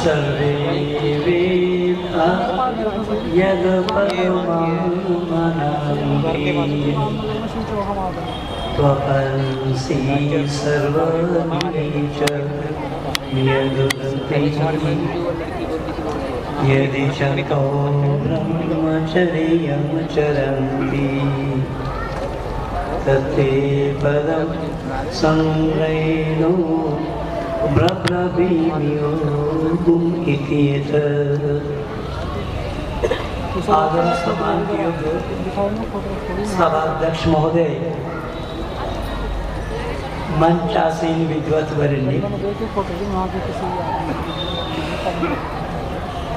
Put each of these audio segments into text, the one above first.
सर्वे वेदा यद परमं मनामि त्वपंसि सर्वनिच यदुक्ते यदि चतो ब्रह्मचर्यं चरन्ति तत्ते पदं संग्रहिणो ब्रह्मवियोगुम् इति आदर सम्माननीय सभाध्यक्ष महोदय, मंचासीन विद्वत वरिणी,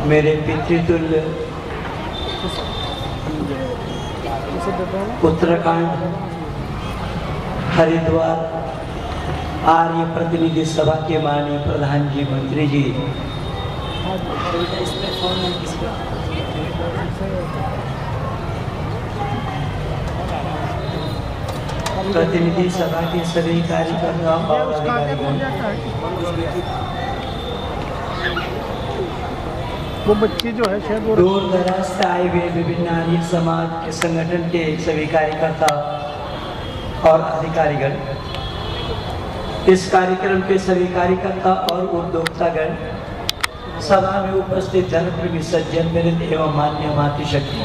मेरे पितृतुल्य उत्तराखंड हरिद्वार आर्य प्रतिनिधि सभा के माननीय प्रधान जी, मंत्री जी, प्रतिनिधि सभा के सभी कार्यकर्ताओं और अधिकारियों, वो बच्चे जो है शायद दूर दराज से आए हुए विभिन्न आर्य समाज के संगठन के सभी कार्यकर्ता और अधिकारीगण, इस कार्यक्रम के सभी कार्यकर्ता और उद्योक्तागण, सभा में उपस्थित धर्मप्रेमी सज्जन, मेरे एवं मान्य मातृशक्ति,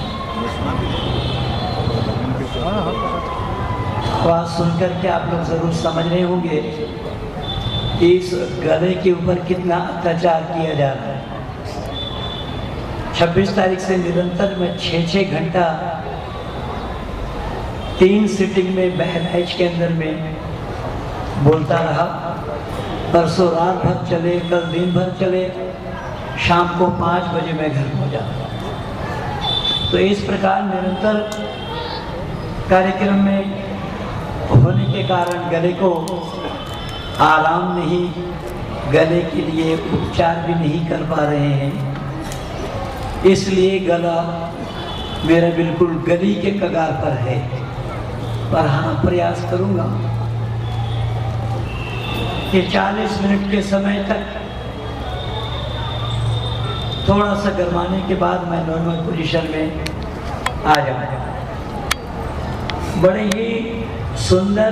आवाज सुनकर के आप लोग जरूर समझ रहे होंगे कि इस गधे के ऊपर कितना अत्याचार किया जा रहा है। 26 तारीख से निरंतर मैं 6-6 घंटा 3 सिटिंग में बहराइच के अंदर में बोलता रहा। परसों रात भर चले, कल दिन भर चले, शाम को 5 बजे मैं घर पहुंचा। तो इस प्रकार निरंतर कार्यक्रम में होने के कारण गले को आराम नहीं, गले के लिए उपचार भी नहीं कर पा रहे हैं, इसलिए गला मेरा बिल्कुल गली के कगार पर है। पर हाँ, प्रयास करूंगा कि 40 मिनट के समय तक थोड़ा सा गरमाने के बाद मैं नॉर्मल पोजीशन में आ जाऊंगा। बड़े ही सुंदर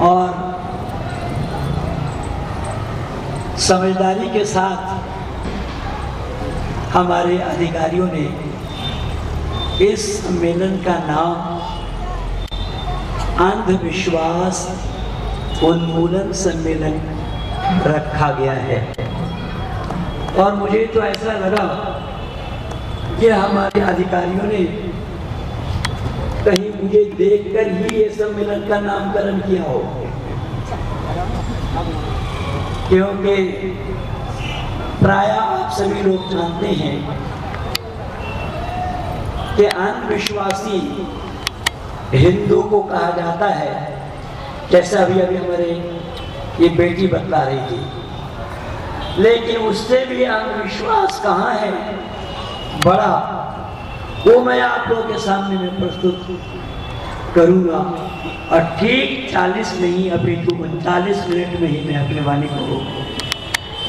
और समझदारी के साथ हमारे अधिकारियों ने इस सम्मेलन का नाम अंधविश्वास उन्मूलन सम्मेलन रखा गया है। और मुझे तो ऐसा लगा कि हमारे अधिकारियों ने कहीं मुझे देखकर ही ये सम्मेलन का नामकरण किया हो, क्योंकि प्रायः आप सभी लोग जानते हैं कि अंधविश्वासी हिंदू को कहा जाता है। जैसा अभी हमारे ये बेटी बतला रही थी, लेकिन उससे भी अंधविश्वास कहाँ है बड़ा, वो मैं आप लोगों के सामने में प्रस्तुत करूंगा। और ठीक 40 नहीं अपितु 39 मिनट में ही मैं अपने वाणी को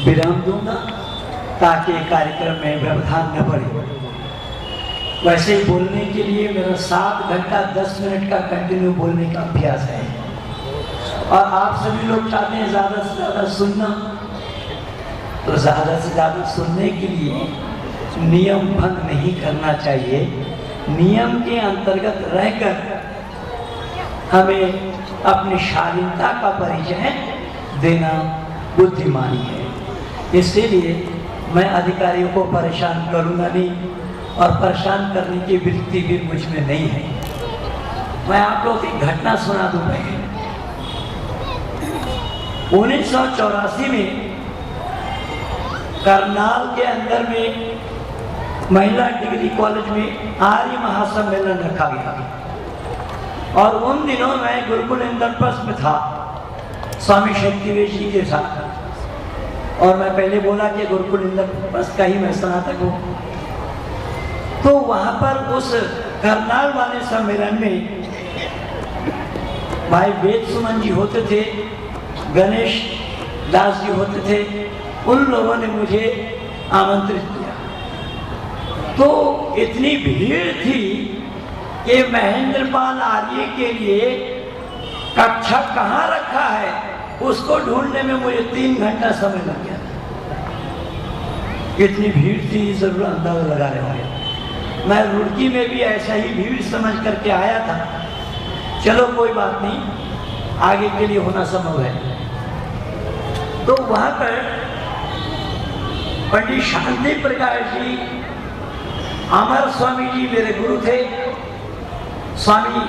विराम दूंगा, ताकि कार्यक्रम में व्यवधान न पड़े। वैसे ही बोलने के लिए मेरा 7 घंटा 10 मिनट का कंटिन्यू बोलने का अभ्यास है, और आप सभी लोग चाहते हैं ज़्यादा से ज़्यादा सुनना, तो ज़्यादा से ज़्यादा सुनने के लिए नियम भंग नहीं करना चाहिए। नियम के अंतर्गत रहकर हमें अपनी शालीनता का परिचय देना बुद्धिमानी है। इसीलिए मैं अधिकारियों को परेशान करूँगा नहीं, और परेशान करने की वृत्ति भी मुझ में नहीं है। मैं आप लोगों की घटना सुना दूँ। 1984 में करनाल के अंदर में महिला डिग्री कॉलेज में आर्य महासम्मेलन रखा गया, और उन दिनों मैं गुरुकुल इंद्रप्रस्थ में था स्वामी शक्तिवेश जी के साथ। और मैं पहले बोला कि गुरुकुल इंद्रप्रस्थ का ही मैं स्नातक हूँ। तो वहाँ पर उस करनाल वाले सम्मेलन में भाई वेद सुमन जी होते थे, गणेश दास जी होते थे, उन लोगों ने मुझे आमंत्रित किया। तो इतनी भीड़ थी कि महेंद्रपाल आर्य के लिए कक्षा कहाँ रखा है उसको ढूंढने में मुझे 3 घंटा समय लग गया। इतनी भीड़ थी, जरूर अंदाजा लगा रहे होंगे। मैं रुड़की में भी ऐसा ही भीड़ समझ करके आया था। चलो कोई बात नहीं, आगे के लिए होना संभव है। तो वहां पर पंडित शांति प्रकाश जी, अमर स्वामी जी मेरे गुरु थे, स्वामी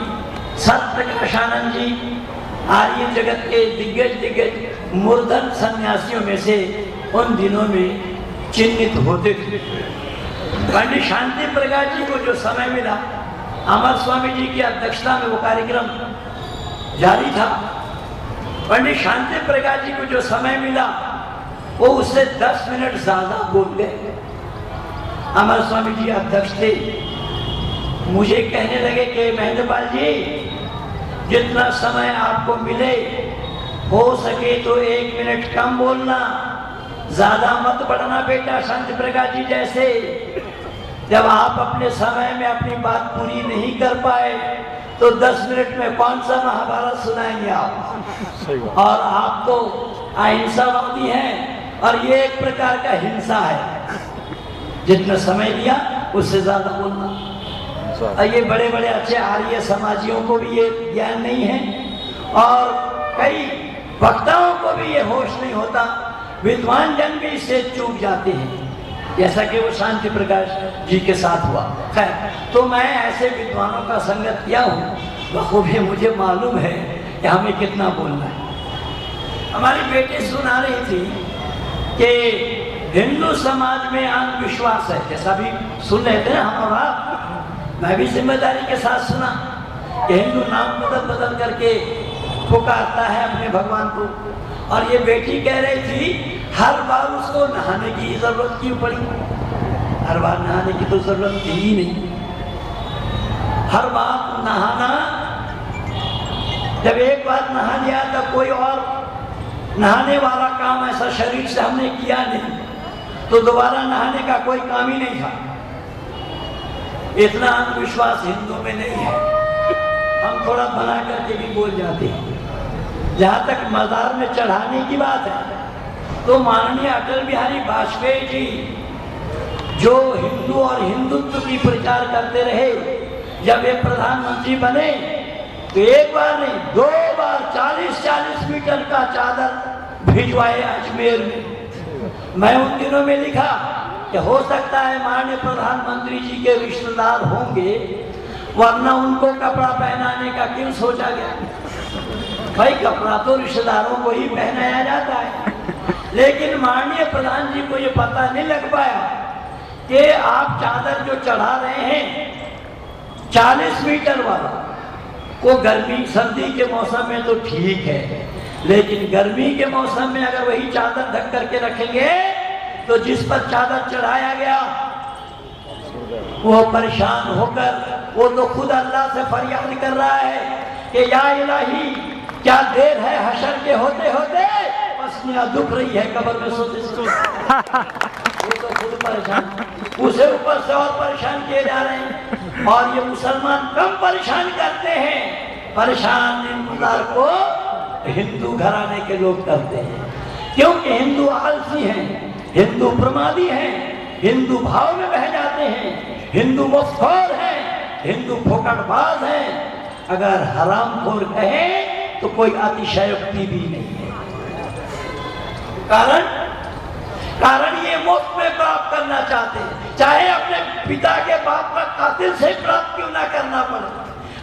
सत्प्रकाशानंद जी आर्य जगत के दिग्गज मूर्धन सन्यासियों में से उन दिनों में चिन्हित होते थे। पंडित शांति प्रकाश जी को जो समय मिला, अमर स्वामी जी की अध्यक्षता में वो कार्यक्रम जारी था। पंडित शांति प्रकाश जी को जो समय मिला वो उससे 10 मिनट ज्यादा बोल गए। अमर स्वामी जी अध्यक्ष थे, मुझे कहने लगे कि महेंद्रपाल जी, जितना समय आपको मिले हो सके तो 1 मिनट कम बोलना, ज्यादा मत बढ़ना बेटा। शांति प्रकाश जी जैसे जब आप अपने समय में अपनी बात पूरी नहीं कर पाए तो 10 मिनट में कौन सा महाभारत सुनाएंगे आप। और आप तो अहिंसावादी हैं और ये एक प्रकार का हिंसा है। जितना समय दिया उससे ज्यादा बोलना। ये बड़े बड़े अच्छे आर्य समाजियों को भी ये ज्ञान नहीं है और कई वक्ताओं को भी ये होश नहीं होता। विद्वान जन भी इससे चूक जाते हैं, जैसा कि वो शांति प्रकाश जी के साथ हुआ। खैर, तो मैं ऐसे विद्वानों का संगत किया हूँ, बखूबी मुझे मालूम है कि हमें कितना बोलना है। हमारी बेटी सुना रही थी कि हिंदू समाज में अंधविश्वास है, जैसा भी सुन रहे थे हम और आप। मैं भी जिम्मेदारी के साथ सुना कि हिंदू नाम बदल करके पुकारता है अपने भगवान को। और ये बेटी कह रही थी हर बार उसको नहाने की जरूरत क्यों पड़ी। हर बार नहाने की तो जरूरत थी ही नहीं। हर बार नहाना, जब एक बार नहा लिया तब कोई और नहाने वाला काम ऐसा शरीर से हमने किया नहीं तो दोबारा नहाने का कोई काम ही नहीं था। इतना अंधविश्वास हिंदू में नहीं है। हम थोड़ा बना करके भी बोल जाते हैं। जहाँ तक मजार में चढ़ाने की बात है तो माननीय अटल बिहारी वाजपेयी जी जो हिंदू और हिंदुत्व की प्रचार करते रहे, जब ये प्रधानमंत्री बने तो एक बार नहीं 2 बार 40-40 मीटर का चादर भिजवाए अजमेर में। मैं उन दिनों में लिखा कि हो सकता है माननीय प्रधानमंत्री जी के रिश्तेदार होंगे, वरना उनको कपड़ा पहनाने का क्यों सोचा गया। भाई कपड़ा तो रिश्तेदारों को ही पहनाया जाता है, लेकिन माननीय प्रधान जी को ये पता नहीं लग पाया कि आप चादर जो चढ़ा रहे हैं 40 मीटर वाला, वो गर्मी सर्दी के मौसम में तो ठीक है, लेकिन गर्मी के मौसम में अगर वही चादर ढक करके रखेंगे तो जिस पर चादर चढ़ाया गया वो परेशान होकर वो तो खुद अल्लाह से फरियाद कर रहा है कि या इलाही क्या देर है हशर के होते होते, पसलियां दुख रही है कब्र में सोते सोते। वो तो खुद परेशान, उसे ऊपर से और परेशान किए जा रहे हैं। और ये मुसलमान कम परेशान करते हैं, परेशान इंतजार को हिंदू घराने के लोग करते हैं, क्योंकि हिंदू आलसी हैं, हिंदू प्रमादी हैं, हिंदू भाव में बह जाते हैं, हिंदू मुफ्तखोर हैं, हिंदू फोकटबाज हैं। अगर हरामखोर कहे तो कोई अतिशयोक्ति भी नहीं है। कारण ये मुफ्त में प्राप्त करना चाहते हैं, चाहे अपने पिता के बाप का कातिल से प्राप्त क्यों ना करना पड़े।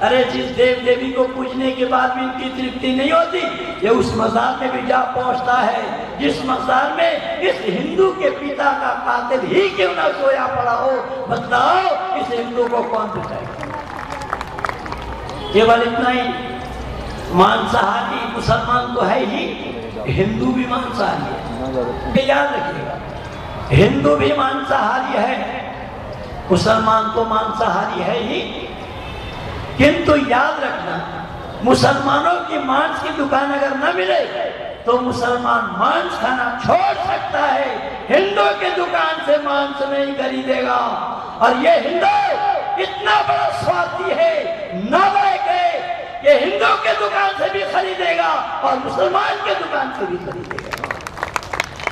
अरे जिस देव देवी को पूजने के बाद भी इनकी तृप्ति नहीं होती, ये उस मजार में भी जा पहुंचता है जिस मजार में इस हिंदू के पिता का कातिल ही क्यों ना सोया पड़ा हो। बताओ इस हिंदू को कौन बचाएगा। केवल इतना ही, मांसाहारी मुसलमान तो है ही, हिंदू भी मांसाहारी है, याद रखिएगा। हिंदू भी मांसाहारी है, मुसलमान तो मांसाहारी है ही, किंतु याद रखना मुसलमानों की मांस की दुकान अगर न मिले तो मुसलमान मांस खाना छोड़ सकते कहता है हिंदू की दुकान से मांस नहीं खरीदेगा। और ये हिंदू इतना बड़ा स्वार्थी है, नालायक है, ये हिंदू के दुकान से भी खरीदेगा और मुसलमान के दुकान से भी खरीदेगा।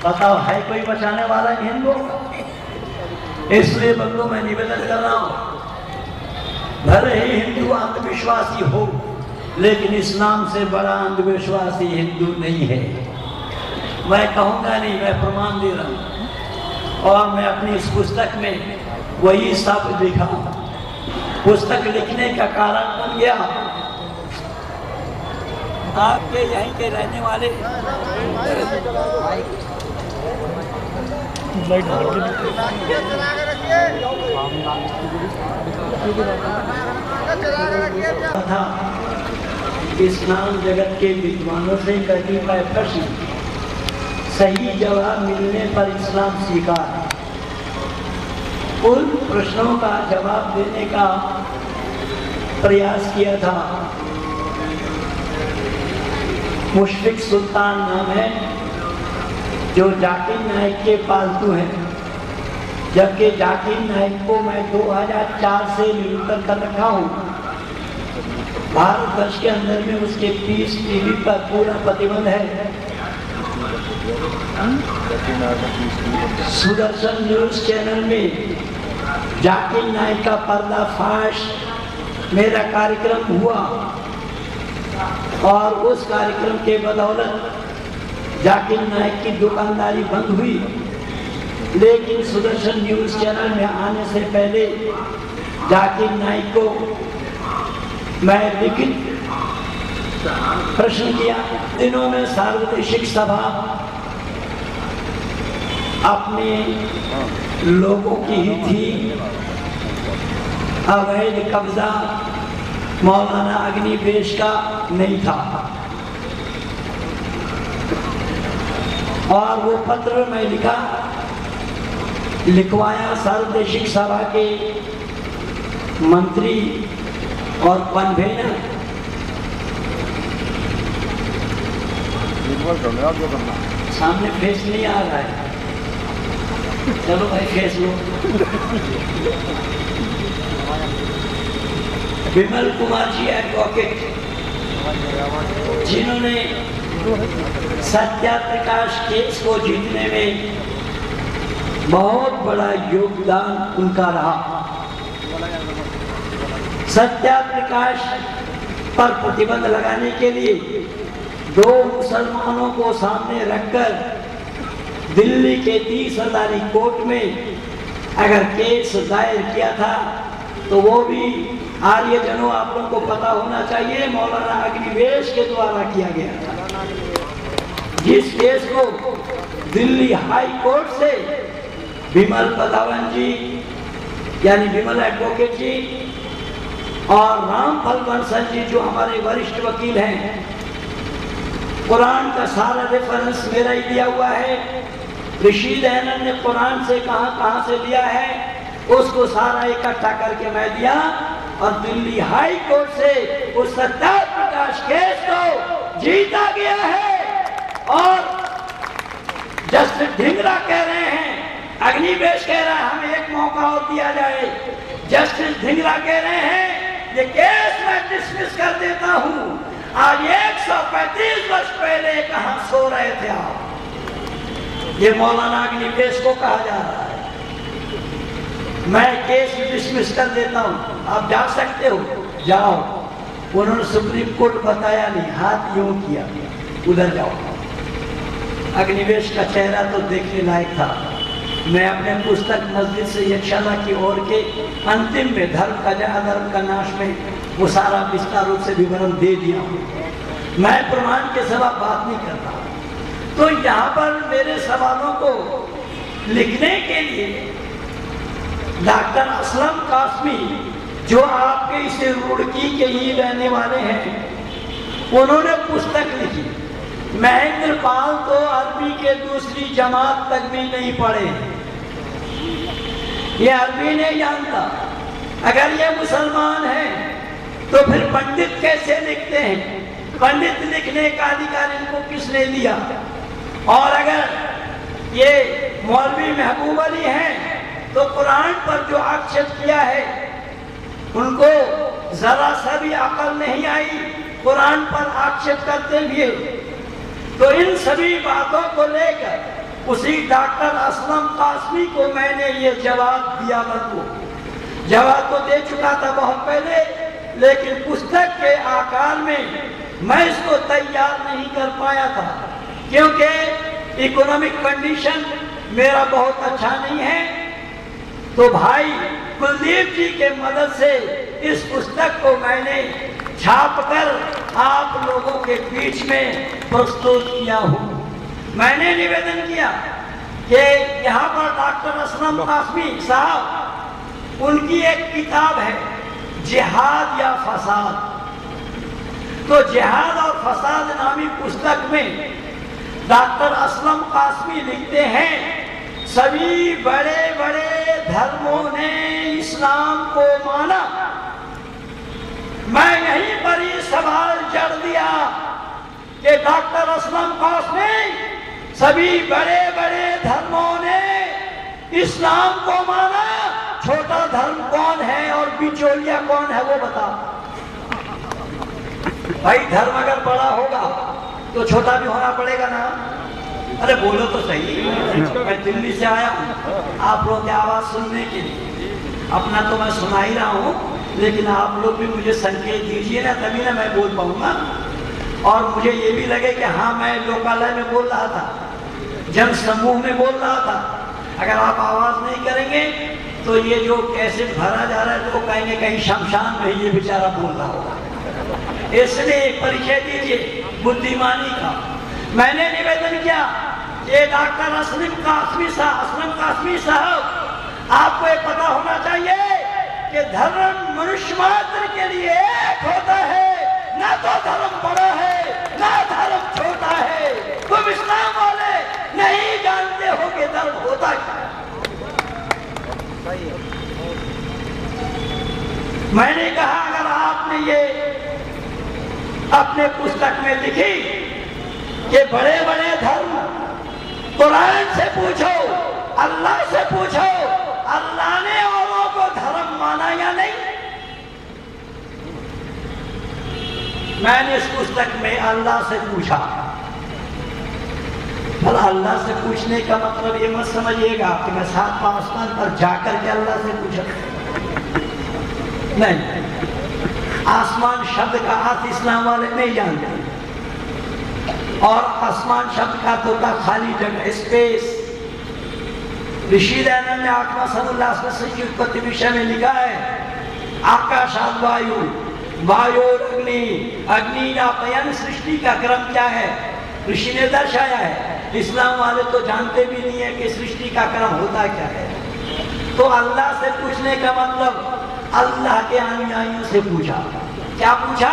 बताओ है कोई बचाने वाला हिंदू? इसलिए बंधु मैं निवेदन कर रहा हूं, भले ही हिंदू अंधविश्वासी हो, लेकिन इस्लाम से बड़ा अंधविश्वासी हिंदू नहीं है। मैं कहूंगा नहीं, मैं प्रमाण दे रहा हूं। और मैं अपनी इस पुस्तक में वही सब लिखा। पुस्तक लिखने का कारण बन गया आपके यहीं के रहने वाले था। इस्लाम जगत के विद्वानों से कतिपय प्रश्न सही जवाब मिलने पर इस्लाम स्वीकार। उन प्रश्नों का जवाब देने का प्रयास किया था। मुशफिक सुल्तान नाम है, जो जाकिर नाइक के पालतू हैं। जबकि जाकिर नाइक को मैं 2004 से नियुक्त कर रखा हूँ। भारतवर्ष के अंदर में उसके पीस टीवी पर पूरा प्रतिबंध है। सुदर्शन न्यूज चैनल में जाकिर नाइक का पर्दाफाश मेरा कार्यक्रम हुआ और उस कार्यक्रम के बदौलत जाकिर नाइक की दुकानदारी बंद हुई। लेकिन सुदर्शन न्यूज चैनल में आने से पहले जाकिर नाइक को मैं लिखित प्रश्न किया। दिनों में सार्वदेशिक सभा अपने लोगों की ही थी। अवैध कब्जा मौलाना अग्निवेश का नहीं था। और वो पत्र मैं लिखवाया सार्वदेशिक सभा के मंत्री और कन्वेनर। सामने फेस नहीं आ रहा है, चलो भाई फेस लो। विमल कुमार जी एडवोकेट, जिन्होंने सत्याप्रकाश केस को जीतने में बहुत बड़ा योगदान उनका रहा। सत्याप्रकाश पर प्रतिबंध लगाने के लिए 2 मुसलमानों को सामने रखकर दिल्ली के 30 हजारी कोर्ट में अगर केस दायर किया था, तो वो भी आर्यजनों आप लोगों को पता होना चाहिए मौलाना अग्निवेश के द्वारा किया गया था। जिस केस को दिल्ली हाई कोर्ट से विमल पदावन जी यानी विमल एडवोकेट जी और रामफल बंसल जी जो हमारे वरिष्ठ वकील हैं, कुरान का सारा रेफरेंस मेरा ही दिया हुआ है। रशीद अहमद ने कुरान से कहां से लिया है उसको सारा इकट्ठा करके मैं दिया। और दिल्ली हाई कोर्ट से उस सत्याप्रकाश केस को जीता गया है। और जस्टिस ढिंगरा कह रहे हैं, अग्निवेश कह रहा है हमें एक मौका और दिया जाए। जस्टिस ढिंगरा कह रहे हैं ये केस मैं डिसमिस कर देता हूं। आज 135 वर्ष पहले कहां सो रहे थे आप? ये मौलाना अग्निवेश को कहा जा रहा है मैं केस डिसमिस कर देता हूं, आप जा सकते हो, जाओ। उन्होंने सुप्रीम कोर्ट बताया नहीं, हाथ यूं किया, उधर जाओ। अग्निवेश का चेहरा तो देखने लायक था। मैं अपने पुस्तक मस्जिद से यक्षाला की ओर के अंतिम में धर्म का अधर्म का नाश में वो सारा विस्तार रूप से विवरण दे दिया हूँ। मैं प्रमाण के सिवा बात नहीं करता। तो यहाँ पर मेरे सवालों को लिखने के लिए डॉक्टर असलम कासमी, जो आपके इस रुड़की के ही रहने वाले हैं, उन्होंने पुस्तक लिखी। महेंद्र पाल तो अरबी के दूसरी जमात तक भी नहीं पढ़े, ये अरबी नहीं जानता। अगर ये मुसलमान हैं तो फिर पंडित कैसे लिखते हैं? पंडित लिखने का अधिकार इनको किसने दिया? और अगर ये मौलवी महबूब अली हैं, तो कुरान पर जो आक्षेप किया है उनको जरा सा भी अकल नहीं आई कुरान पर आक्षेप करते हुए। तो इन सभी बातों को लेकर उसी डॉक्टर असलम कासमी को मैंने ये जवाब दिया। जवाब तो दे चुका था बहुत पहले, लेकिन पुस्तक के आकार में मैं इसको तैयार नहीं कर पाया था, क्योंकि इकोनॉमिक कंडीशन मेरा बहुत अच्छा नहीं है। तो भाई कुलदीप जी के मदद से इस पुस्तक को मैंने छापकर आप लोगों के बीच में प्रस्तुत किया हूँ। मैंने निवेदन किया कि यहाँ पर डॉक्टर असलम कासमी साहब, उनकी एक किताब है जिहाद या फसाद। तो जिहाद और फसाद नामी पुस्तक में डॉक्टर असलम कासमी लिखते हैं, सभी बड़े बड़े धर्मों ने इस्लाम को माना। मैं यहीं पर ही सवाल जड़ दिया कि डॉक्टर असलम कासमी, सभी बड़े बड़े धर्मों ने इस्लाम को माना, छोटा धर्म कौन है और बिचौलिया कौन है वो बता। भाई धर्म अगर बड़ा होगा तो छोटा भी होना पड़ेगा ना। अरे बोलो तो सही। मैं दिल्ली से आया हूँ आप लोगों की आवाज सुनने के लिए। अपना तो मैं सुना ही रहा हूँ, लेकिन आप लोग भी मुझे संकेत दीजिए ना, तभी ना मैं बोल पाऊंगा। और मुझे ये भी लगे कि हाँ मैं लोकालय में बोल रहा था, जन समूह में बोल रहा था। अगर आप आवाज नहीं करेंगे तो ये जो कैसे भरा जा रहा है तो कहेंगे कहीं शमशान में ये बेचारा बोल रहा होगा। इसलिए परिचय दीजिए बुद्धिमानी का। मैंने निवेदन किया कि डॉक्टर असलम कासमी साहब, आपको ये पता होना चाहिए कि धर्म मनुष्य मात्र के लिए एक होता है, ना तो धर्म बड़ा है ना धर्म छोटा है। तुम इस्लाम वाले नहीं जानते हो कि धर्म होता क्या है। मैंने कहा अगर आपने ये अपने पुस्तक में लिखी कि बड़े बड़े धर्म, कुरान से पूछो, अल्लाह से पूछो, अल्लाह ने औरों को धर्म माना या नहीं। मैंने इस पुस्तक में अल्लाह से पूछा। भला अल्लाह से पूछने का मतलब ये मत समझिएगा कि मैं सात आसमान पर जाकर के अल्लाह से पूछा, नहीं। आसमान शब्द का अर्थ इस्लाम वाले नहीं जानते, और आसमान शब्द का तो होता खाली जगह, स्पेस। ऋषि दयानंद ने आत्मा समुल्लास की उत्पत्ति विषय में लिखा है, आकाशाद वायु, वायु अग्नि, अग्नि नापयन सृष्टि का क्रम क्या है ऋषि ने दर्शाया है। इस्लाम वाले तो जानते भी नहीं है कि सृष्टि का क्रम होता क्या है। तो अल्लाह से पूछने का मतलब अल्लाह के अनुयायियों से पूछा। क्या पूछा?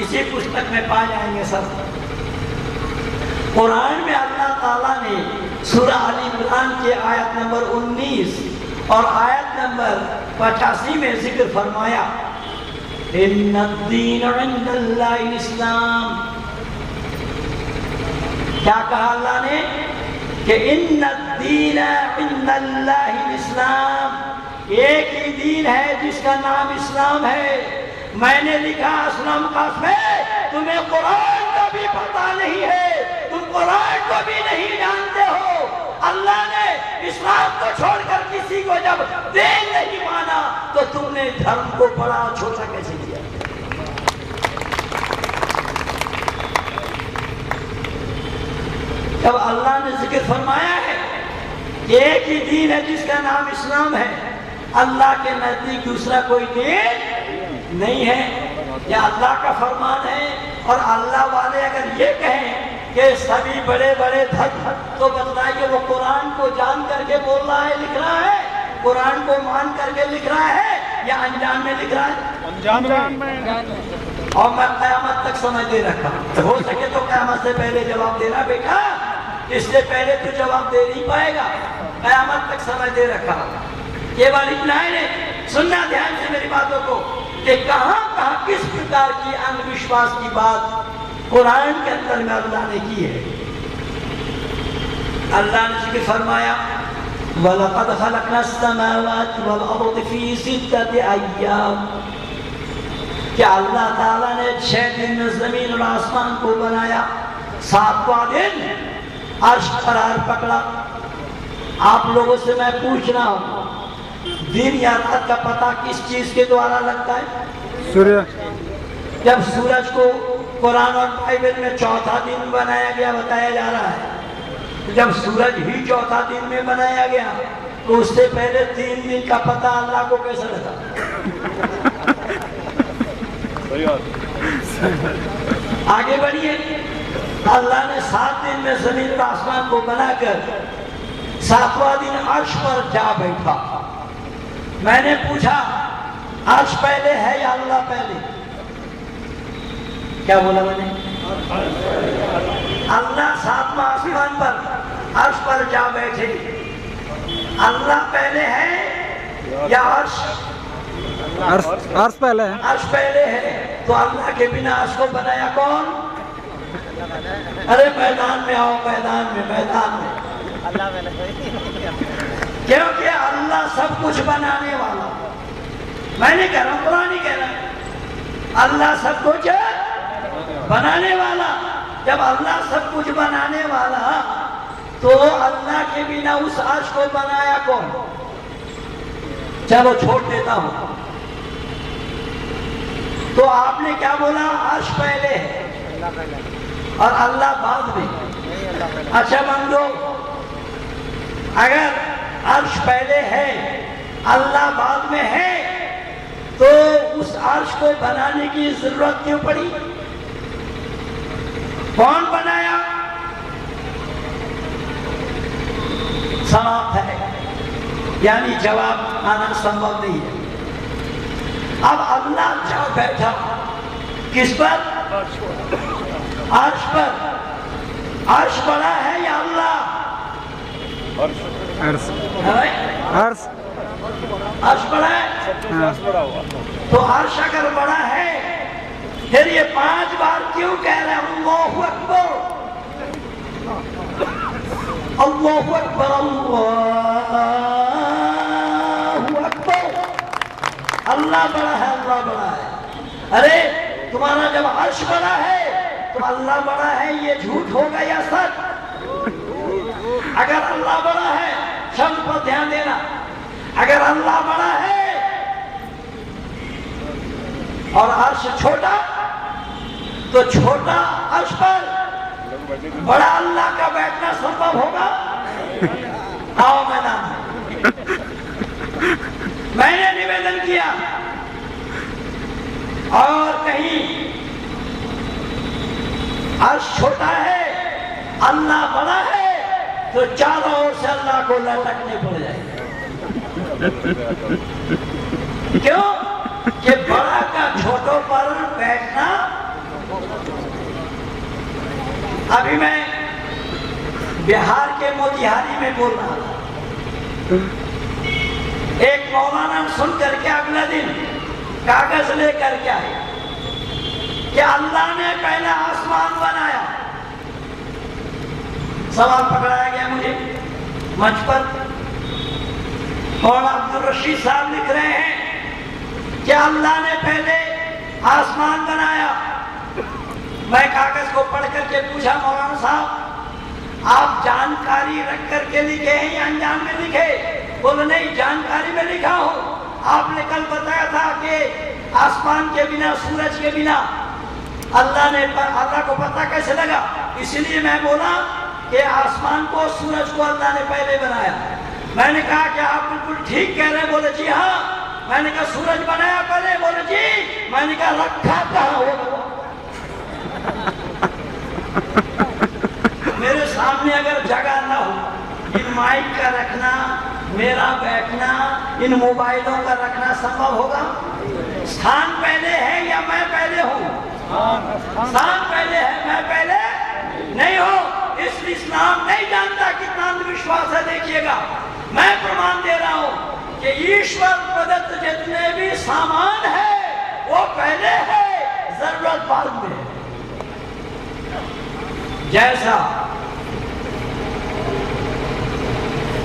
इसी पुस्तक में पा जाएंगे सब। कुरान में अल्लाह ताला ने सूरह अल इमरान के आयत नंबर 19 और आयत नंबर 85 में जिक्र फरमाया, इन्नद्दीन इंदल्लाहिल इस्लाम। क्या कहा अल्लाह ने कि इन्नद्दीन इंदल्लाहिल इस्लाम, एक ही दीन है जिसका नाम इस्लाम है। मैंने लिखा असलम कासमी, तुम्हें कुरान का भी पता नहीं है, तुम कुरान को भी नहीं जानते हो। अल्लाह ने इस्लाम को छोड़कर किसी को जब दीन नहीं माना तो तुमने धर्म को बड़ा छोटा कैसे किया? जब अल्लाह ने जिक्र फरमाया है कि एक ही दीन है जिसका नाम इस्लाम है, अल्लाह के नजदीक दूसरा कोई दीन नहीं है, यह अल्लाह का फरमान है। और अल्लाह वाले अगर ये कहें कि सभी बड़े बड़े धर्म, तो बताइए वो कुरान को जान करके बोल रहा है, लिख रहा है, कुरान को मान करके लिख रहा है या अनजान में लिख रहा है? अनजान में। और मैं क़यामत तक समझ दे रखा, हो सके तो क़यामत से पहले जवाब देना बेटा, इससे पहले तो जवाब दे नहीं पाएगा। क़यामत तक समझ दे रखा। केवल इतना है, सुनना ध्यान से मेरी बातों को, कि कहां कहां किस प्रकार की अंधविश्वास की बात कुरान के अंदर में अल्लाह ने की है। अल्लाह ने जिक्र फरमाया वलक़द ख़लक़नस्समावाति वल अर्द फ़ी सित्तति अय्याम, क्या अल्लाह ताला ने 6 दिन में जमीन और आसमान को बनाया, 7वां दिन अर्श करार पकड़ा। आप लोगों से मैं पूछ रहा हूँ, दिन या रात का पता किस चीज के द्वारा लगता है? सूर्य। जब सूरज को कुरान और बाइबल में चौथा दिन बनाया गया बताया जा रहा है, जब सूरज ही चौथा दिन में बनाया गया तो उससे पहले 3 दिन का पता अल्लाह को कैसे लगा? आगे बढ़िए। अल्लाह ने 7 दिन में जमीन और आसमान को बनाकर 7वां दिन अर्श पर जा बैठा। मैंने पूछा अर्श पहले है या अल्लाह पहले? क्या बोला मैंने? अल्लाह 7वां आसमान पर अर्श पर जा बैठे, अल्लाह पहले है या अर्श? अर्श पहले है। अर्श पहले है, तो अल्लाह के बिना अर्श को बनाया कौन? अरे मैदान में आओ, मैदान में क्योंकि अल्लाह सब कुछ बनाने वाला। मैंने कह रहा हूं, कुरान ही कह रहा है, अल्लाह सब कुछ बनाने वाला। जब अल्लाह सब कुछ बनाने वाला तो अल्लाह के बिना उस अर्श को बनाया कौन? चलो छोड़ देता हूं। तो आपने क्या बोला? अर्श पहले है और अल्लाह बाद में। अच्छा बंदो, अगर अर्श पहले है अल्लाह बाद में है तो उस अर्श को बनाने की जरूरत क्यों पड़ी? कौन बनाया? समाप्त है, यानी जवाब आना संभव नहीं है। अब अल्लाह जा बैठा किस पर? अर्श पर। अर्श बड़ा है या अल्लाह? अर्श। अर्श बड़ा है। तो अर्श अगर बड़ा है फिर ये 5 बार क्यों कह रहे हैं अल्लाहु अकबर, अल्लाहु अकबर, अल्लाहु अकबर? अल्लाह बड़ा है, अल्लाह बड़ा है। अरे तुम्हारा जब अर्श बड़ा है तो अल्लाह बड़ा है, ये झूठ होगा या सच? अगर अल्लाह बड़ा है, शब्द पर ध्यान देना, अगर अल्लाह बड़ा है और अर्श छोटा तो छोटा अर्श पर बड़ा अल्लाह का बैठना संभव होगा? आओ मैदान। मैंने निवेदन किया और कहीं अर्श छोटा है अल्लाह बड़ा है तो चारों ओर से अल्लाह को लटकने पड़ जाएगा। क्यों? कि बड़ा का छोटों पर बैठना। अभी मैं बिहार के मोतिहारी में बोल रहा था, एक मौलाना सुन करके अगले दिन कागज लेकर के आए कि अल्लाह ने पहले आसमान बनाया। सवाल पकड़ाया गया मुझे मंच पर और अब्दुल रशीद साहब लिख रहे हैं कि अल्लाह ने पहले आसमान बनाया। मैं कागज को पढ़ करके पूछा, मौलाना साहब आप जानकारी रख करके लिखे हैं या अनजान में लिखे? बोले नहीं, जानकारी में लिखा हो। आपने कल बताया था कि आसमान के बिना, सूरज के बिना अल्लाह को पता कैसे लगा? इसलिए मैं बोला कि आसमान को, सूरज को अल्लाह ने पहले बनाया। मैंने कहा कि आप बिल्कुल ठीक कह रहे हैं। बोले जी हाँ। मैंने कहा सूरज बनाया पहले? बोले जी। मैंने कहा रखा कहाँ होगा? मेरे सामने अगर जगह ना हो, इन माइक का रखना, मेरा बैठना, इन मोबाइलों का रखना संभव होगा? स्थान पहले है या मैं पहले हूँ? स्थान पहले है, मैं पहले नहीं हूँ। इसलिए इस्लाम नहीं जानता कितना अंधविश्वास है। देखिएगा, मैं प्रमाण दे रहा हूँ कि ईश्वर प्रदत्त जितने भी सामान है वो पहले है, जरूरत बाद में। जैसा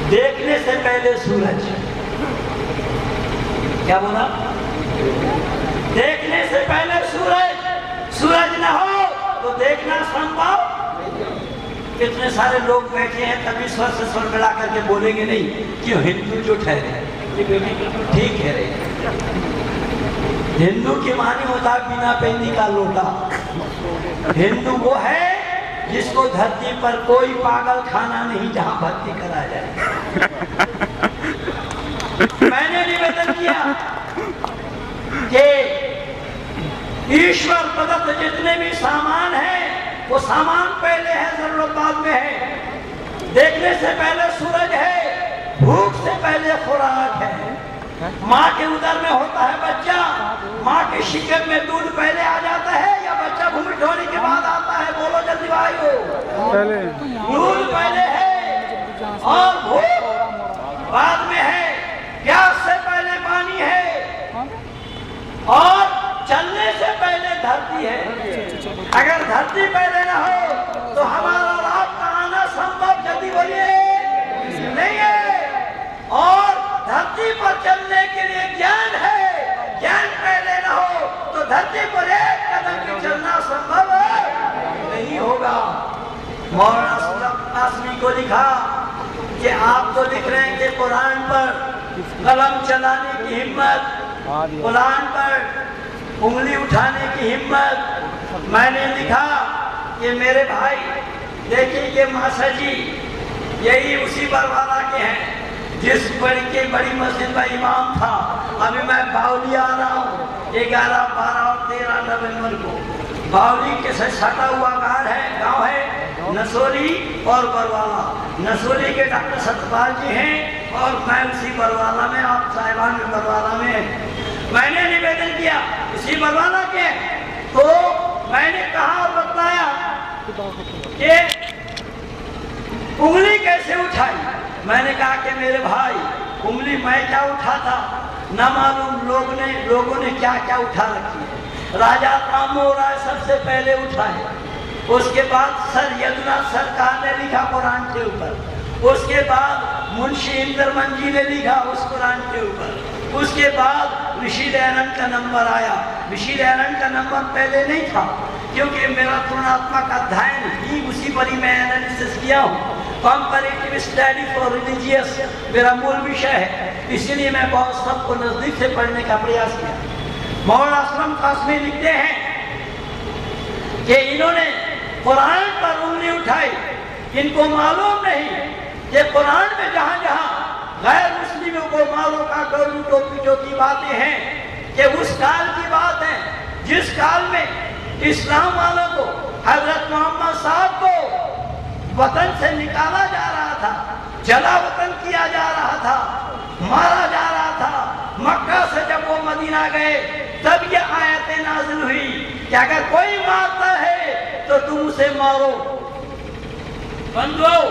देखने से से पहले सूरज। क्या बोला? देखने से पहले सूरज, सूरज न हो तो देखना संभव। कितने सारे लोग बैठे हैं, तभी स्वर से स्वर मिला करके बोलेंगे नहीं कि हिंदू जो ठहरे ये बेटी बिल्कुल ठीक है रहे। हिंदू की मानी होता है बिना पैनी का लोटा। हिंदू वो है जिसको धरती पर कोई पागल खाना नहीं जहां भर्ती करा जाए। मैंने निवेदन किया कि ईश्वर प्रदत्त जितने भी सामान है वो सामान पहले है, जरूरत बाद में है। देखने से पहले सूरज है, भूख से पहले खुराक है। माँ के उदर में होता है बच्चा, माँ के शिकम में दूध पहले आ जाता है या बच्चा भूमिष्ठ होने के बाद आता है? बोलो जल्दी भाइयों। पहले दूध पहले है और भूख बाद में है। प्यास से पहले पानी है और चलने से पहले धरती है। अगर धरती पहले ना हो तो हमारा रात का आना संभव, जल्दी बोलिए, नहीं है। और धरती पर चलने के लिए ज्ञान है, ज्ञान पहले ना हो तो धरती पर एक कदम भी चलना संभव नहीं होगा। मौलाना कासमी को लिखा कि आप तो लिख रहे हैं कि कुरान पर कलम चलाने की हिम्मत, कुरान पर उंगली उठाने की हिम्मत। मैंने लिखा कि मेरे भाई देखिए ये मासा जी यही उसी बरवाला के हैं जिस बड़ी मस्जिद का इमाम था। अभी मैं बावली आ रहा हूँ 11, 12 और 13 नवंबर को। बावली के से सटा हुआ गांव है नसोली और बरवाला। नसोली के डॉक्टर सतपाल जी हैं और मैं उसी बरवाला में, आप साहिबान में बरवाला में। मैंने निवेदन किया इसी बरवाला के, तो मैंने कहा और बताया कि उंगली कैसे उठाई। मैंने कहा कि मेरे भाई उंगली मैं क्या उठाता न मालूम, लोगों ने क्या क्या उठा रखी है। राजा रामोराय सबसे पहले उठाए, उसके बाद सर यदुनाथ सरकार ने लिखा कुरान के ऊपर, उसके बाद मुंशी इंद्रमन जी ने लिखा उस कुरान के ऊपर, उसके बाद ऋषि दयानंद का नंबर आया। ऋषि दयानंद का नंबर पहले नहीं था क्योंकि मेरा तुलनात्मक अध्ययन ही उसी पर ही मैं एनालिसिस किया हूँ। कंपैरेटिव स्टडी फॉर रिलीजियस मेरा मूल विषय है, इसीलिए मैं बहुत सबको नजदीक से पढ़ने का प्रयास किया। मौलाना असलम कासमी लिखते हैं कि इन्होंने कुरान पर उंगली उठाई। इनको मालूम नहीं कि कुरान में जहाँ जहाँ गैर मुस्लिमों को मारो का करू टोपी की बातें हैं कि उस काल की बात है जिस काल में इस्लाम वालों को, हजरत मोहम्मद साहब को वतन से निकाला जा रहा था, जला वतन किया जा रहा था, मारा जा रहा था। मक्का से जब वो मदीना गए तब ये आयतें नाज़िल हुई कि अगर कोई मारता है तो तुम उसे मारो। बंधुओं,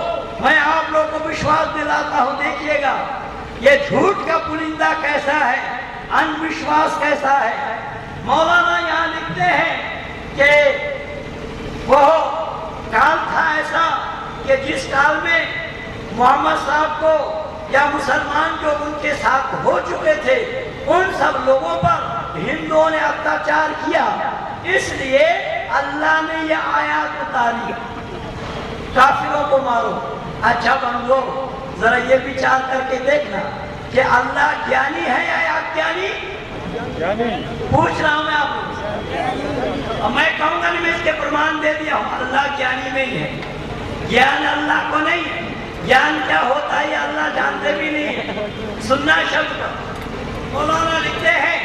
मैं आप लोगों को विश्वास दिलाता हूं, देखिएगा ये झूठ का पुलिंदा कैसा है, अंधविश्वास कैसा है। मौलाना यहाँ लिखते हैं कि वो काल था ऐसा कि जिस काल में मोहम्मद साहब को या मुसलमान जो उनके साथ हो चुके थे उन सब लोगों पर हिंदुओं ने अत्याचार किया, इसलिए अल्लाह ने यह आयत उतारी, काफिरों को मारो। अच्छा बंदो, जरा ये विचार करके देखना कि अल्लाह ज्ञानी है या अज्ञानी? पूछ रहा हूं मैं आपको। मैं कहूंगा नहीं, मैं इसके प्रमाण दे दिया हूं, अल्लाह ज्ञानी नहीं है। ज्ञान अल्लाह को नहीं है। ज्ञान क्या होता है अल्लाह जानते भी नहीं है। सुनना शब्द मौलाना लिखते हैं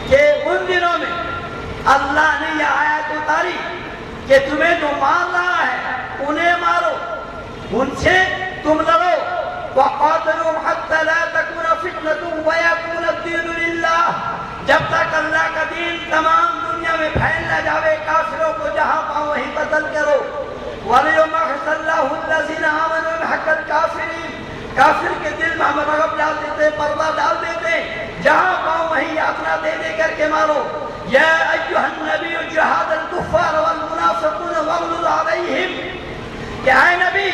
कि उन दिनों में अल्लाह ने यह आयत उतारी कि तुम्हें जो मार रहा है उन्हें मारो, उनसे तुम लड़ो। वक़ातिलूहुम हत्ता ला तकूना फितनतुन व यकूना अद-दीनु लिल्लाह, जब तक अल्लाह का दीन तमाम दुनिया में फैल न जावे, काफिरों को जहां पाओ वहीं कत्ल करो। वलियुमहसिल्लाहु अल्लज़ीना आमनू व हक़्क़ल काफिरीन, काफिर के दिल में हम रग़ब डाल देते, पर्दा डाल देते, जहां पाओ वहीं यातना दे दे करके मारो। या अय्युहन नबिय्यु जहादल कुफ़्फ़ार वल मुनाफ़िक़ून वग़्लुज़ अलैहिम, क्या है नबी,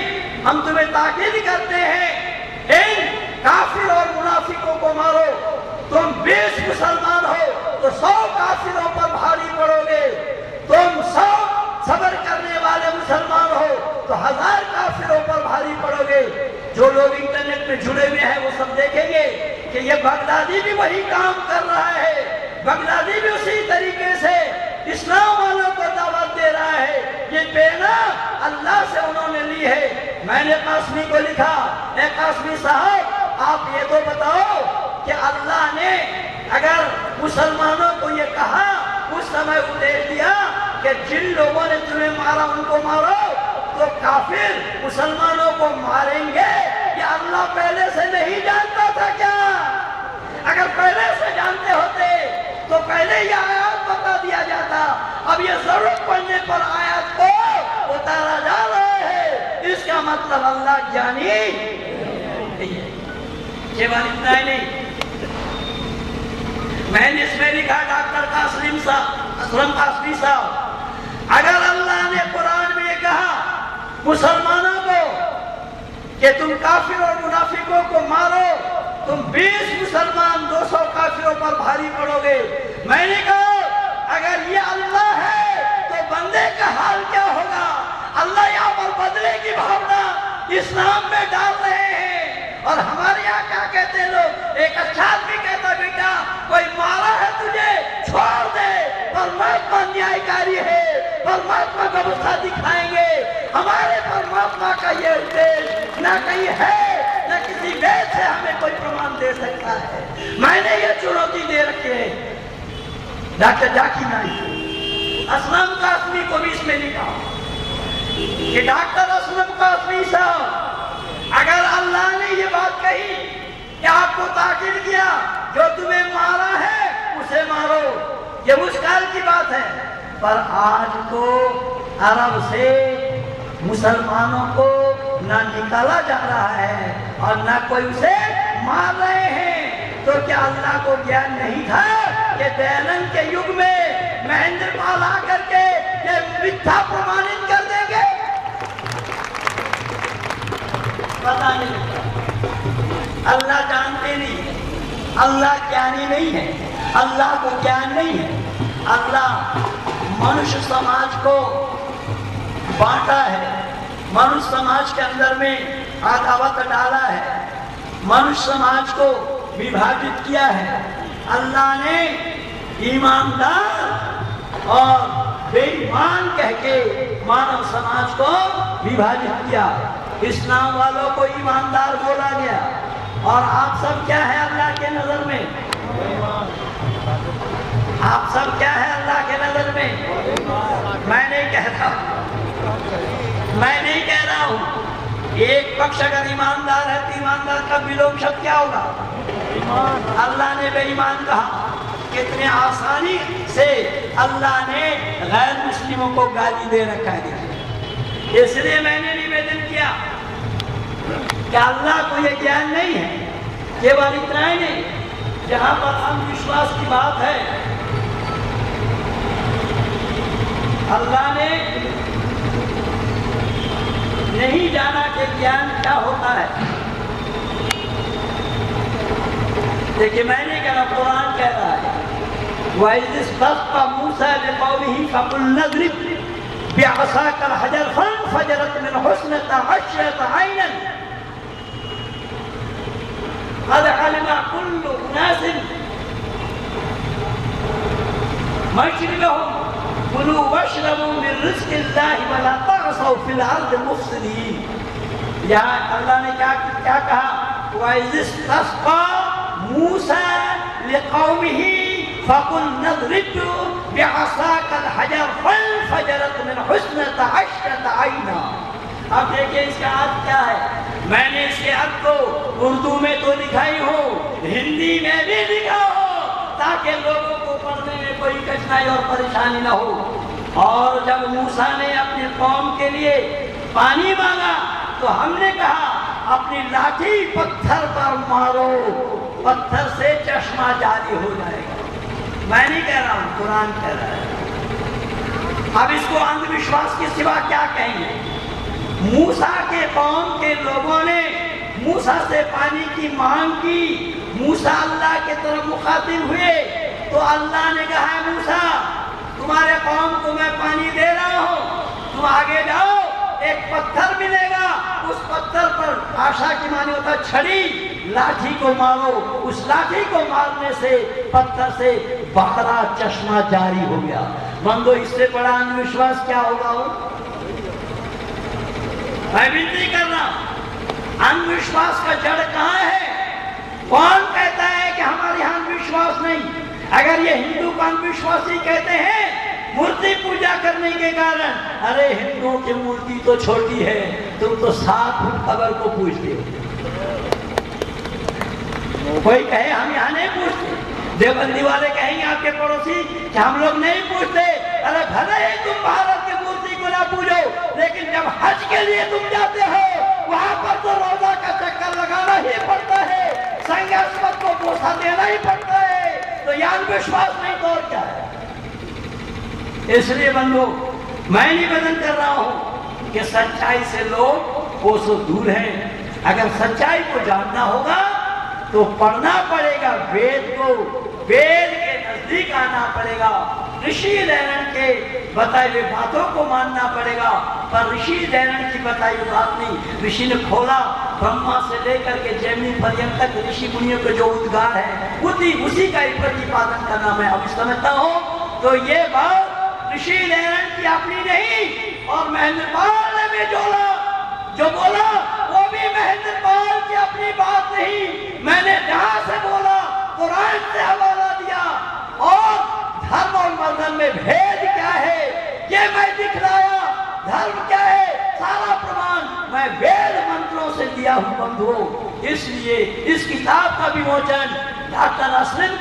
हम तुम्हें ताकीद करते हैं इन जो लोग इंटरनेट में जुड़े हुए हैं वो सब देखेंगे कि ये बगदादी भी वही काम कर रहा है, बगदादी भी उसी तरीके से इस्लाम वालों को दावत दे रहा है। ये प्रेरणा अल्लाह से उन्होंने ली है। मैंने कासमी को लिखा, ए कासमी साहब आप ये तो बताओ कि अल्लाह ने अगर मुसलमानों को ये कहा, उस समय उल्लेख दिया कि जिन लोगों ने तुम्हें मारा उनको मारो, तो काफिर मुसलमानों को मारेंगे, ये अल्लाह पहले से नहीं जानता था क्या? अगर पहले से जानते होते तो पहले ये आयत बता दिया जाता। अब ये जरूरत पड़ने पर आयत को उतारा जा रहा है, इसका मतलब अल्लाह ज्ञानी नहीं है। केवल इतना ही नहीं, मैंने इसमें लिखा डॉक्टर कासलिम साहब, असलम कासमी साहब, अगर अल्लाह ने कुरान में कहा मुसलमानों को कि तुम काफिर और मुनाफिकों को मारो, तुम 20 मुसलमान 200 काफिरों पर भारी पड़ोगे। मैंने कहा अगर ये अल्लाह है तो बंदे का हाल क्या होगा? अल्लाह यहाँ पर बदले की भावना इस्लाम में डाल रहे हैं। और हमारे यहाँ क्या कहते हैं लोग, एक अच्छा आदमी कहता बेटा कोई मारा है तुझे छोड़ दे, परमात्मा न्यायकारी है, परमात्मा का गुस्सा दिखाएंगे। हमारे परमात्मा का ये उद्देश्य न कहीं है, न किसी वेद से हमें कोई प्रमाण दे सकता है। मैंने ये चुनौती दे रखी है डॉक्टर जाकिर नाइक, असलम कासमी को भी इसमें लिखा कि डॉक्टर असलम कासमी साहब, अगर अल्लाह ने ये बात कही कि आपको ताकीद किया जो तुम्हें मारा है उसे मारो, ये मुश्किल की बात है, पर आज तो अरब से मुसलमानों को ना निकाला जा रहा है और ना कोई उसे मार रहे हैं। तो क्या अल्लाह को ज्ञान नहीं था कि दयानंद के युग में महेंद्र पाल आकर के ये मिथ्या प्रमाणित कर देंगे? पता नहीं, अल्लाह जानते नहीं, अल्लाह ज्ञानी नहीं है, अल्लाह को ज्ञान नहीं है। अल्लाह मनुष्य समाज को बांटा है, मनुष्य समाज के अंदर में अदावत डाला है, मनुष्य समाज को विभाजित किया है। अल्लाह ने ईमानदार और बेईमान कह के मानव समाज को विभाजित किया। इस्लाम वालों को ईमानदार बोला गया और आप सब क्या है अल्लाह के नजर में? आप सब क्या है अल्लाह के नजर में? मैं नहीं कह रहा हूं, मैं नहीं कह रहा हूं। एक पक्ष अगर ईमानदार है तो ईमानदार का विलोम शब्द क्या होगा? अल्लाह ने बेईमान कहा। कितने आसानी से अल्लाह ने गैर मुस्लिमों को गाली दे रखा है। इसलिए मैंने निवेदन किया कि अल्लाह को यह ज्ञान नहीं है। केवल इतना ही नहीं, जहां पर अंधविश्वास की बात है, अल्लाह ने नहीं जाना कि ज्ञान क्या होता है। देखिए मैंने कहा, कुरान कह रहा है मूसा लिक़ौमिही फ़क़ुल नज़रिब बिअसाकल हजर फ़ंफ़जरत मिन हुस्निहा अशरता ऐनन क़द अलिमा कुल्लु उनासिन मशरबहुम कुलू वशरबू मिन रिज़्क़िल्लाहि वला तअसौ फ़िल अर्दि मुफ़्सिदीन। यहाँ अल्लाह ने क्या कहा? वइज़िस्तस्क़ा मूसा लिक़ौमिही फ़क़ुल नज़रिब बिअसाकल हजर फ़ंफ़जरत मिन हुस्निहा अशरता ऐना। अब देखिए इसका अर्थ क्या है। मैंने इसके अर्थ को उर्दू में तो लिखा ही हो, हिंदी में भी लिखा हो, ताकि लोगों को पढ़ने में कोई कठिनाई और परेशानी न हो। और जब मूसा ने अपने कौम के लिए पानी मांगा तो हमने कहा अपनी लाठी पत्थर पर मारो, पत्थर से चश्मा जारी हो जाएगा। मैं नहीं कह रहा हूं, कुरान कह रहा है। अब इसको अंधविश्वास के सिवा क्या कहेंगे? मूसा के कौम के लोगों ने मूसा से पानी की मांग की, मूसा अल्लाह के तरफ मुखातिब हुए तो अल्लाह ने कहा मूसा तुम्हारे कौम को मैं पानी दे रहा हूं, तुम आगे जाओ एक पत्थर मिलेगा, उस पत्थर पर आशा की मानी होता छड़ी, लाठी को मारो, उस लाठी को मारने से पत्थर से बकरा चश्मा जारी हो गया। बंदो, इससे बड़ा अंधविश्वास क्या होगा? मैं विनती कर रहा हूं, अंधविश्वास का जड़ कहां है? कौन कहता है कि हमारे यहां अंधविश्वास नहीं? अगर ये हिंदू को अंधविश्वासी कहते हैं मूर्ति पूजा करने के कारण, अरे हिंदुओं की मूर्ति तो छोटी है, तुम तो 7 फुट खबर को पूछते हो। कोई कहे हम यहाँ नहीं पूछते, देवबंदी वाले कहेंगे आपके पड़ोसी कि हम लोग नहीं पूछते। अरे भले ही तुम भारत की मूर्ति को ना पूजो, लेकिन जब हज के लिए तुम जाते हो वहां पर तो रोजा का चक्कर लगाना ही पड़ता है, संघर्ष को बोसा देना ही पड़ता है। तो यह विश्वास नहीं तो और क्या है? इसलिए बंधु, मैं निवेदन कर रहा हूं कि सच्चाई से लोग कोसों दूर हैं। अगर सच्चाई को जानना होगा तो पढ़ना पड़ेगा वेद को, वेद के नजदीक आना पड़ेगा, ऋषि दयानंद के बताए हुए बातों को मानना पड़ेगा। पर ऋषि दयानंद की बताई हुई बात नहीं, ऋषि ने खोला ब्रह्मा से लेकर के जैमिनी पर्यंत तक ऋषि मुनियों के जो उद्गार है उसी का ही प्रतिपादन करना मैं अब समझता हूँ। तो ये बात ऋषि दयानंद की अपनी नहीं, और महेंद्रपाल ने भी जो बोला वो भी महेंद्रपाल की अपनी बात नहीं। मैंने जहां से बोला कुरान से हवाला दिया, और धर्म और मजहब में भेद क्या है ये मैं दिखलाया। धर्म क्या है, सारा प्रमाण मैं वेद मंत्रों से दिया हूं बंधुओं। इसलिए इस किताब का विमोचन डॉक्टर असलम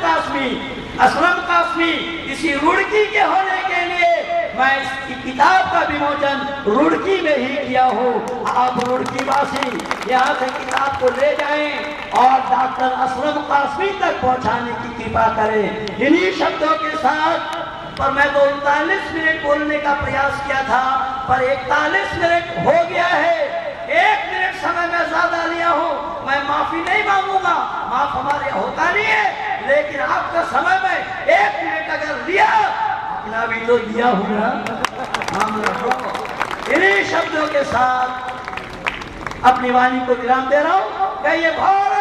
कासमी इसी रुड़की के होने के लिए मैं इसकी किताब का विमोचन रुड़की में ही किया हूँ। आप रुड़की वासी यहाँ से किताब को ले जाएं और डॉक्टर असलम कासमी तक पहुँचाने की कृपा करें। इन्हीं शब्दों के साथ पर मैं तो 39 मिनट बोलने का प्रयास किया था, पर 41 मिनट हो गया है। 1 मिनट समय मैं ज्यादा लिया हूँ, मैं माफी नहीं मांगूंगा, माफ हमारे होता नहीं है, लेकिन आपका समय में 1 मिनट अगर लिया, अपना भी तो दिया हूँ ना। इन्हीं शब्दों के साथ अपनी वाणी को विराम दे रहा हूँ। ये भारत